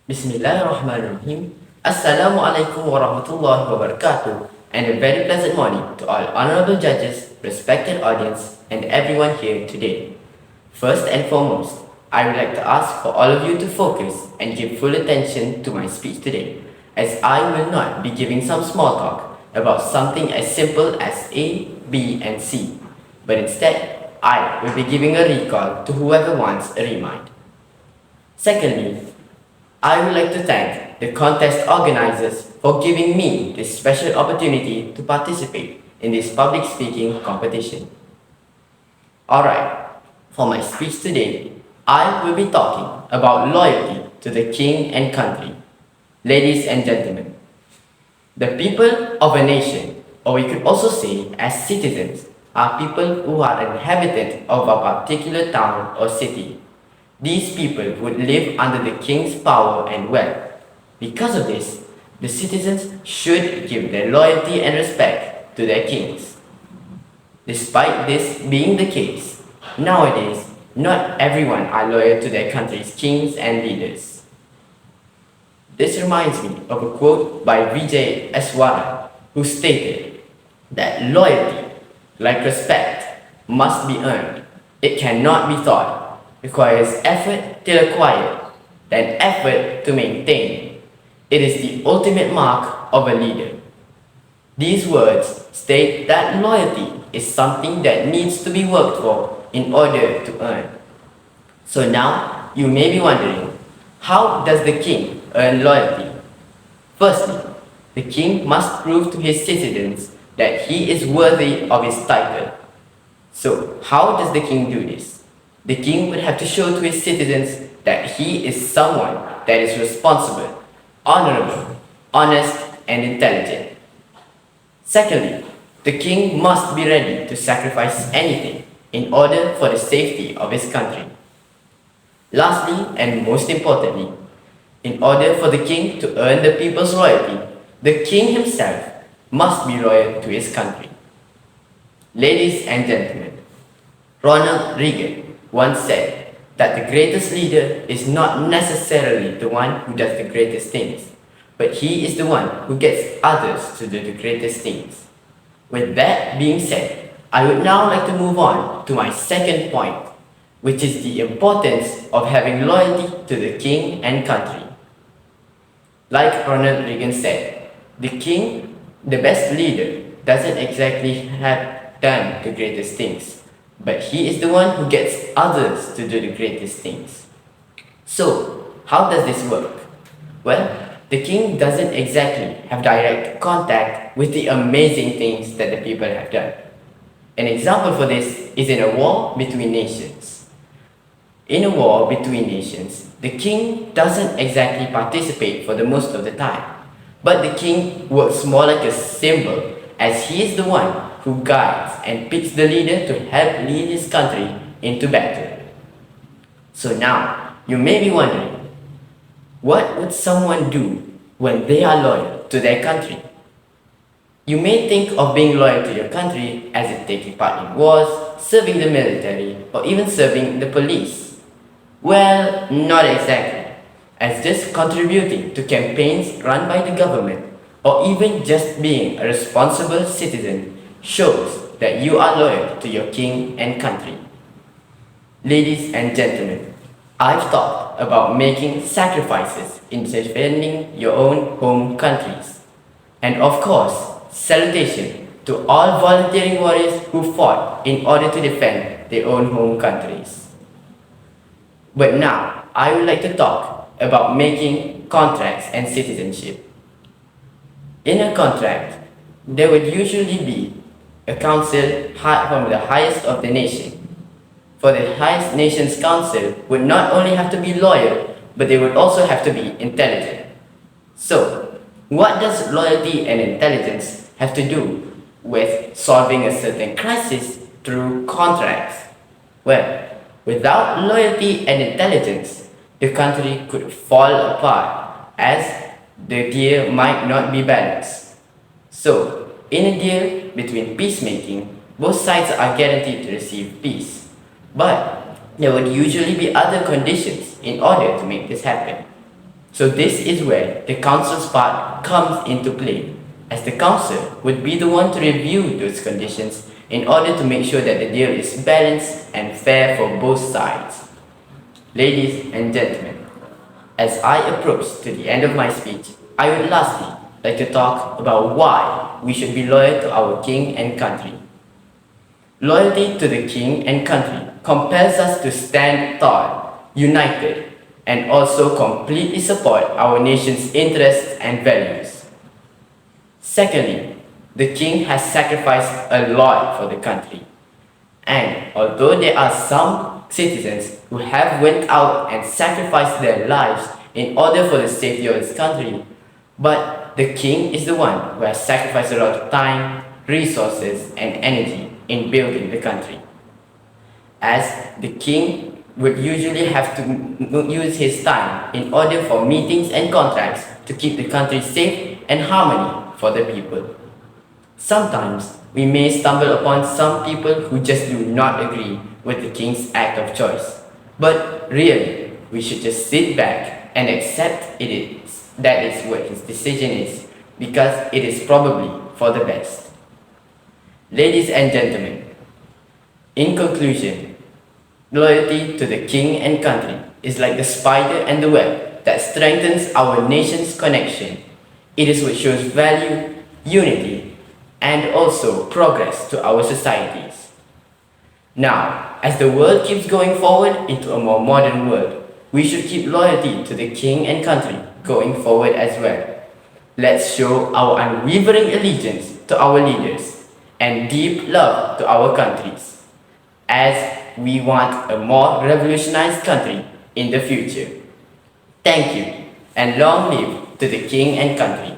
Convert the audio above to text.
Bismillahirrahmanirrahim. Assalamualaikum warahmatullahi wabarakatuh. And a very pleasant morning to all honorable judges, respected audience, and everyone here today. First and foremost, I would like to ask for all of you to focus and give full attention to my speech today, as I will not be giving some small talk about something as simple as A, B, and C, but instead, I will be giving a recall to whoever wants a remind. Secondly, I would like to thank the contest organizers for giving me this special opportunity to participate in this public speaking competition. Alright, for my speech today, I will be talking about loyalty to the king and country. Ladies and gentlemen, the people of a nation, or we could also say as citizens, are people who are inhabitants of a particular town or city. These people would live under the king's power and wealth. Because of this, the citizens should give their loyalty and respect to their kings. Despite this being the case, nowadays, not everyone are loyal to their country's kings and leaders. This reminds me of a quote by Vijay Eswara, who stated that loyalty, like respect, must be earned. It cannot be taught. Requires effort to acquire, then effort to maintain. It is the ultimate mark of a leader. These words state that loyalty is something that needs to be worked for in order to earn. So now, you may be wondering, how does the king earn loyalty? Firstly, the king must prove to his citizens that he is worthy of his title. So, how does the king do this? The king would have to show to his citizens that he is someone that is responsible, honorable, honest, and intelligent. Secondly, the king must be ready to sacrifice anything in order for the safety of his country. Lastly, and most importantly, in order for the king to earn the people's loyalty, the king himself must be loyal to his country. Ladies and gentlemen, Ronald Reagan once said that the greatest leader is not necessarily the one who does the greatest things, but he is the one who gets others to do the greatest things. With that being said, I would now like to move on to my second point, which is the importance of having loyalty to the king and country. Like Ronald Reagan said, the king, the best leader, doesn't exactly have done the greatest things, but he is the one who gets others to do the greatest things. So, how does this work? Well, the king doesn't exactly have direct contact with the amazing things that the people have done. An example for this is in a war between nations. In a war between nations, the king doesn't exactly participate for the most of the time, but the king works more like a symbol, as he is the one who guides and picks the leader to help lead his country into battle. So now, you may be wondering, what would someone do when they are loyal to their country? You may think of being loyal to your country as in taking part in wars, serving the military, or even serving the police. Well, not exactly, as just contributing to campaigns run by the government, or even just being a responsible citizen shows that you are loyal to your king and country. Ladies and gentlemen, I've talked about making sacrifices in defending your own home countries. And of course, salutation to all volunteering warriors who fought in order to defend their own home countries. But now, I would like to talk about making contracts and citizenship. In a contract, there would usually be a council from the highest of the nation. For the highest nation's council would not only have to be loyal, but they would also have to be intelligent. So, what does loyalty and intelligence have to do with solving a certain crisis through contracts? Well, without loyalty and intelligence, the country could fall apart as the deal might not be balanced. So, in a deal between peacemaking, both sides are guaranteed to receive peace. But there would usually be other conditions in order to make this happen. So this is where the council's part comes into play, as the council would be the one to review those conditions in order to make sure that the deal is balanced and fair for both sides. Ladies and gentlemen, as I approach to the end of my speech, I would lastly like to talk about why we should be loyal to our king and country. Loyalty to the king and country compels us to stand tall, united, and also completely support our nation's interests and values. Secondly, the king has sacrificed a lot for the country. And although there are some citizens who have went out and sacrificed their lives in order for the safety of his country, but the king is the one who has sacrificed a lot of time, resources, and energy in building the country. As the king would usually have to use his time in order for meetings and contracts to keep the country safe and harmony for the people. Sometimes we may stumble upon some people who just do not agree with the king's act of choice. But really, we should just sit back and accept that is what his decision is, because it is probably for the best. Ladies and gentlemen, in conclusion, loyalty to the king and country is like the spider and the web that strengthens our nation's connection. It is what shows value, unity, and also progress to our societies. Now, as the world keeps going forward into a more modern world, we should keep loyalty to the king and country going forward as well. Let's show our unwavering allegiance to our leaders and deep love to our countries, as we want a more revolutionized country in the future. Thank you, and long live to the king and country.